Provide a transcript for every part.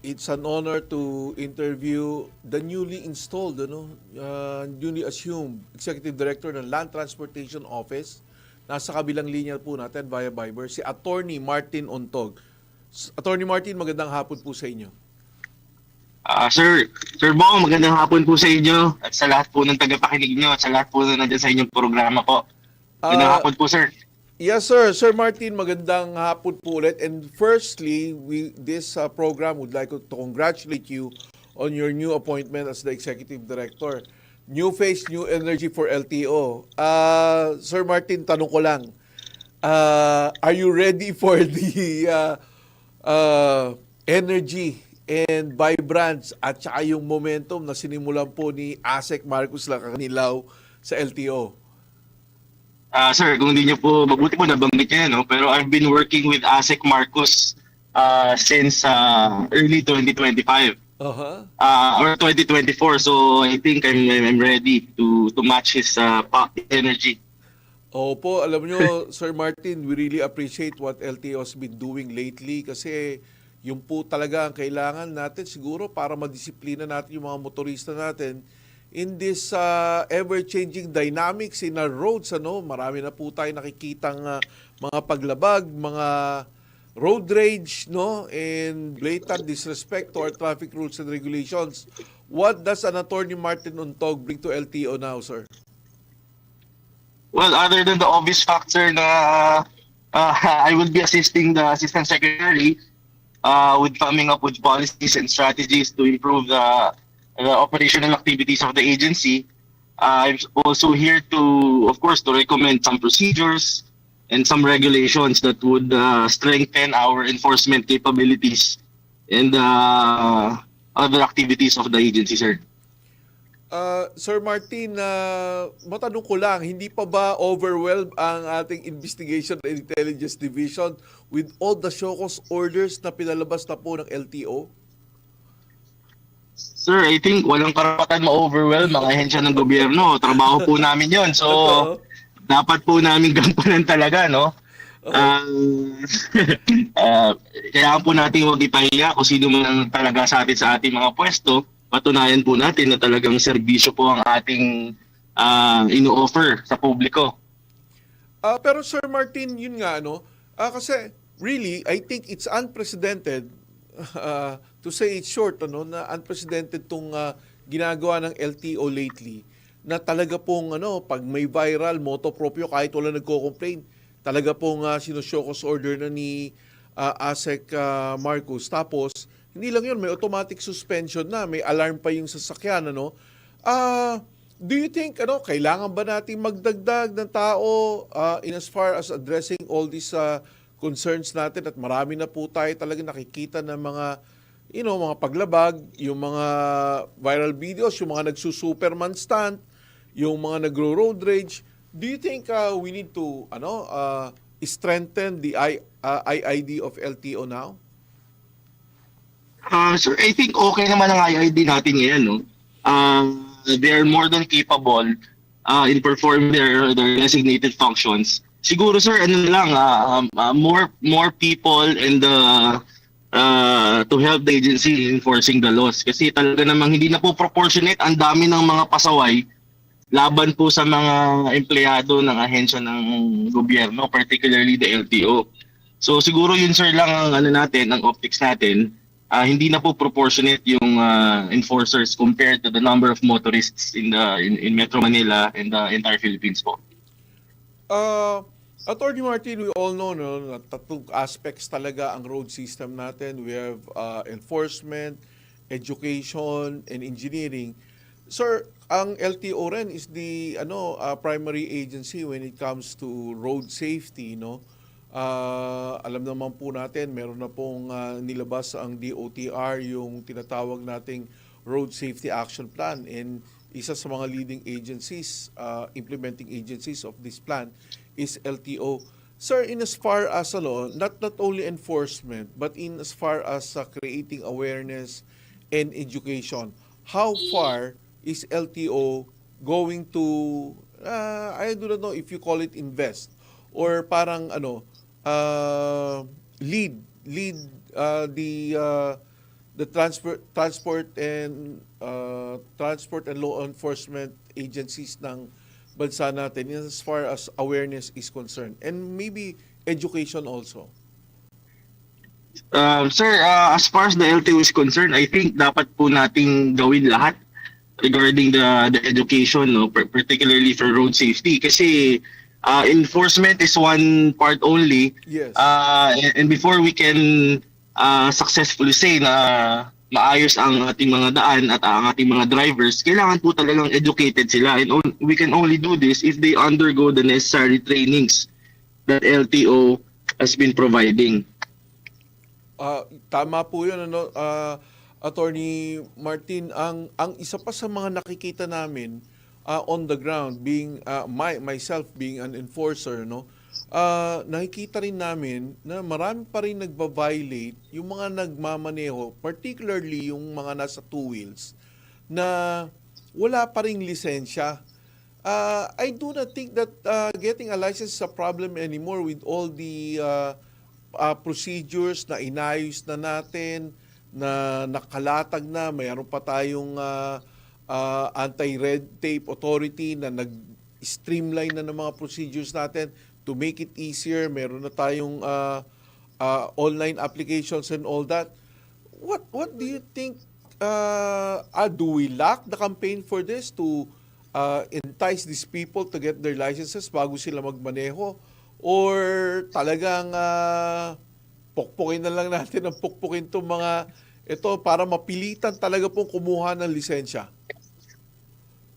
It's an honor to interview the newly installed, newly assumed Executive Director ng Land Transportation Office. Nasa kabilang linya po natin via Viber, si Attorney Martin Untog. Attorney Martin, magandang hapon po sa inyo. Sir Bong, magandang hapon po sa inyo at sa lahat po ng tagapakinig nyo at sa lahat po na nandiyan sa inyong programa po. Magandang hapon po, sir. Yes, sir. Sir Martin, magandang hapon po ulit. And firstly, this program would like to congratulate you on your new appointment as the Executive Director. New face, new energy for LTO. Sir Martin, tanong ko lang, are you ready for the energy and vibrance at saka yung momentum na sinimulan po ni ASEC Marcos Lacanilaw sa LTO? Sir, kung hindi niyo po, mabuti po nabanggit niyo, no? Pero I've been working with ASEC Marcos since early 2025. Or 2024. So I think I'm ready to match his energy. Opo, alam nyo, Sir Martin, we really appreciate what LTO has been doing lately kasi yung po talaga ang kailangan natin siguro para madisiplina natin yung mga motorista natin in this ever-changing dynamics in our roads. Marami na po tayo nakikitang mga paglabag, mga road rage, and blatant disrespect to our traffic rules and regulations. What does an Attorney Martin Untog bring to LTO now, sir? Well, other than the obvious factor na I will be assisting the Assistant Secretary with coming up with policies and strategies to improve the operational activities of the agency. I'm also here to, of course, to recommend some procedures and some regulations that would strengthen our enforcement capabilities and other activities of the agency, sir. Sir Martin, matanong ko lang, hindi pa ba overwhelmed ang ating Investigation and Intelligence Division with all the show cause orders na pinalabas na po ng LTO? Sir, I think walang karapatan ma-overwhelm mga ahensya ng gobyerno. Trabaho po namin yon. So, dapat po namin gampanan talaga, no? Kailangan po natin huwag ipahiya kung sino man talaga sa atin sa ating mga pwesto. Patunayan po natin na talagang serbisyo po ang ating ino-offer sa publiko. Pero Sir Martin, yun nga, kasi really, I think it's unprecedented, to say it short, na unprecedented tong ginagawa ng LTO lately, na talaga pong, pag may viral, moto proprio, kahit wala nagko-complain, talaga pong sinushow-cause order na ni ASEC Marcos. Tapos, hindi lang yun, may automatic suspension na, may alarm pa yung sasakyan, do you think, kailangan ba natin magdagdag ng tao in as far as addressing all these concerns natin at marami na po tayo talaga nakikita ng mga, mga paglabag, yung mga viral videos, yung mga nagsusuperman stunt, yung mga nagro-road rage. Do you think we need to, strengthen the IID of LTO now? Sir, I think okay naman ang IID natin ngayon, no? They're more than capable in performing their designated functions. Siguro, sir, more people and to help the agency in enforcing the laws. Kasi talaga namang hindi na po proportionate ang dami ng mga pasaway laban po sa mga empleyado ng ahensya ng gobyerno, particularly the LTO. So siguro yun, sir, lang ang ang optics natin. Hindi na po proportionate yung enforcers compared to the number of motorists in Metro Manila and the entire Philippines po. Attorney Martin, we all know na tatlong aspects talaga ang road system natin. We have enforcement, education, and engineering. Sir, ang LTO rin is the primary agency when it comes to road safety, alam naman po natin, meron na pong nilabas ang DOTR, yung tinatawag nating Road Safety Action Plan, and isa sa mga leading agencies, implementing agencies of this plan is LTO. Sir, in as far as not only enforcement, but in as far as creating awareness and education, how far is LTO going to, I do not know if you call it invest, or parang lead lead the transport and law enforcement agencies ng bansa natin as far as awareness is concerned, and maybe education also. Sir, as far as the LTO is concerned, I think dapat po nating gawin lahat regarding the education, no, particularly for road safety, kasi enforcement is one part only. Yes. And before we can successfully say na maayos ang ating mga daan at ang ating mga drivers, kailangan po talagang educated sila, and we can only do this if they undergo the necessary trainings that LTO has been providing. Tama po 'yun, ano, Attorney Martin. Ang isa pa sa mga nakikita namin on the ground, being myself being an enforcer, no, nakikita rin namin na marami pa rin nagba-violate yung mga nagmamaneho, particularly yung mga nasa two wheels, na wala pa ring lisensya. I do not think that getting a license is a problem anymore with all the procedures na inayos na natin, na nakalatag na. Mayroon pa tayong anti-red tape authority na nag-streamline na ng mga procedures natin to make it easier. Meron na tayong online applications and all that. What do you think? Do we lack the campaign for this to entice these people to get their licenses bago sila magmaneho? Or talagang pukpukin na lang natin ang pukpukin itong mga ito para mapilitan talaga pong kumuha ng lisensya?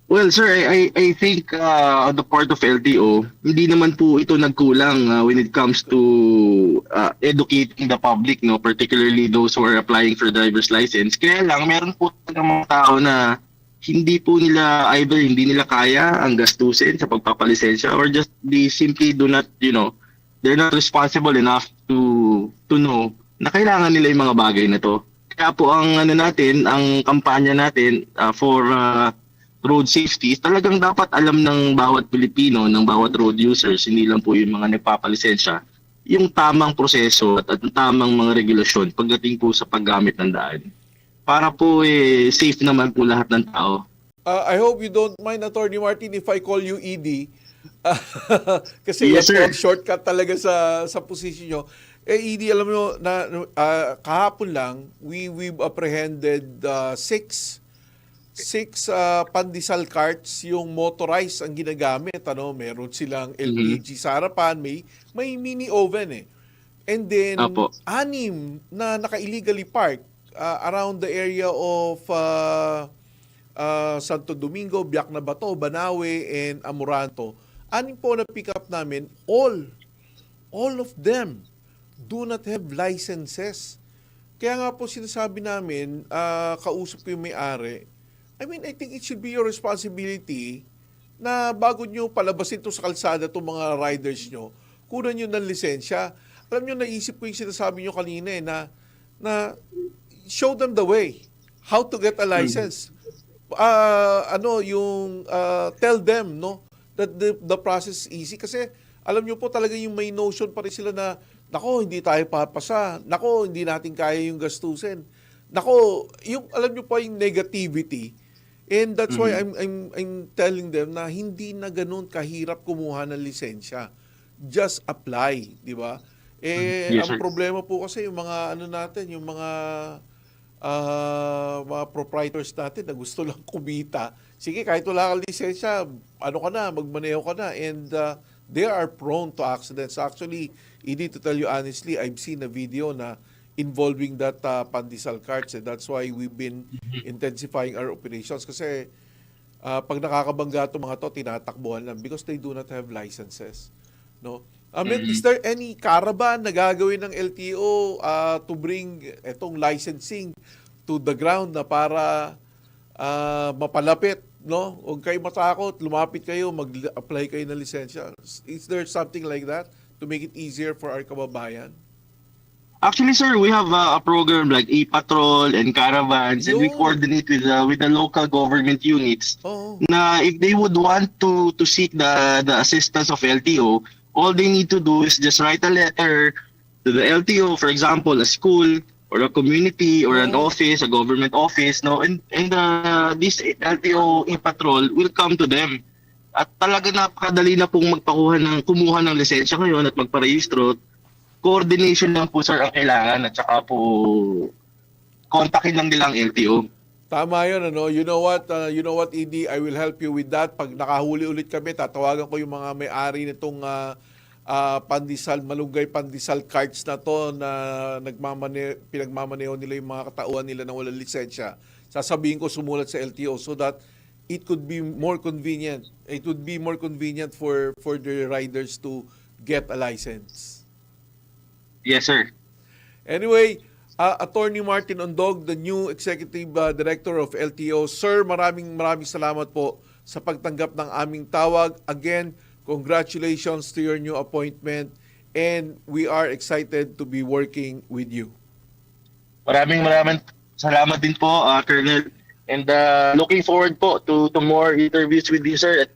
Well, sir, I think on the part of LTO, hindi naman po ito nagkulang when it comes to educating the public, no, particularly those who are applying for driver's license. Kaya lang, meron po mga tao na hindi nila kaya ang gastusin sa pagpapalisensya, or just they simply do not, they're not responsible enough to know na kailangan nila yung mga bagay na to. Kaya po ang ang kampanya natin for road safety is talagang dapat alam ng bawat Pilipino, ng bawat road users, hindi lang po yung mga nagpapalisensya, yung tamang proseso at tamang mga regulasyon pagdating po sa paggamit ng daan. Para po safe naman po lahat ng tao. I hope you don't mind, Attorney Martin, if I call you ED. Kasi Yes, sir. shortcut talaga sa position nyo. ED, alam mo na kahapon lang, we've apprehended six pandesal carts, yung motorized ang ginagamit. Meron silang LPG sa harapan, may mini oven . And then, Apo. 6 na naka-illegally parked around the area of Santo Domingo, Biak na Bato, Banawe, and Amoranto. 6 po na pick up namin, all of them do not have licenses. Kaya nga po sinasabi namin, kausap ko yung may-ari, I think it should be your responsibility na bago nyo palabasin to sa kalsada itong mga riders nyo, kunan nyo ng lisensya. Alam nyo, naisip ko yung sinasabi nyo kanina na show them the way how to get a license. Tell them, no, that the process is easy, kasi alam nyo po talaga yung may notion pa rin sila na nako, hindi tayo papasa, nako, hindi natin kaya yung gastusin, nako, yung alam nyo po yung negativity. And that's why I'm telling them na hindi na ganun kahirap kumuha ng lisensya. Just apply, di ba? Yes, Ang sir. problema po kasi yung mga yung mga proprietors natin na gusto lang kumita. Sige, kahit wala kang lisensya, magmaneho ka na. And they are prone to accidents. Actually, to tell you honestly, I've seen a video na involving that pandesal carts. And that's why we've been intensifying our operations. Kasi pag nakakabangga itong mga to, tinatakbuhan lang because they do not have licenses. No? Is there any caravan na gagawin ng LTO to bring itong licensing to the ground na para mapalapit, no? Huwag kayo matakot, lumapit kayo, mag-apply kayo ng lisensya. Is there something like that to make it easier for our kababayan? Actually, sir, we have a program like e-patrol and caravans, and we Yun. coordinate with the local government units. Oo. Na if they would want to seek the assistance of LTO, all they need to do is just write a letter to the LTO, for example, a school or a community or an Oo. office, a government office, no, and this LTO patrol will come to them. At talaga napakadali na pong kumuha ng lisensya ngayon at magparehistro. Coordination lang po sir ang kailangan at saka po kontakin lang nila ang LTO. Tama yun, ano? You know what, Edie, I will help you with that. Pag nakahuli ulit kami, tatawagan ko yung mga may-ari nitong malunggay pandesal carts na to na pinagmamaneho nila yung mga katauhan nila na walang lisensya. Sasabihin ko sumulat sa LTO so that it could be more convenient. It would be more convenient for the riders to get a license. Yes sir. Anyway, Attorney Martin Ondog, the new Executive Director of LTO. Sir, maraming salamat po sa pagtanggap ng aming tawag. Again, congratulations to your new appointment and we are excited to be working with you. Maraming salamat din po Colonel, and looking forward po to more interviews with you sir, at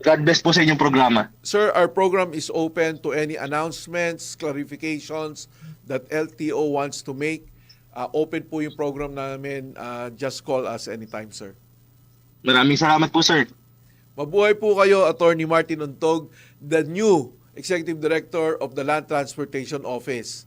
God bless po sa inyong programa. Sir, our program is open to any announcements, clarifications that LTO wants to make. Open po yung program namin. Just call us anytime, sir. Maraming salamat po sir. Mabuhay po kayo, Attorney Martin Untog, the new Executive Director of the Land Transportation Office.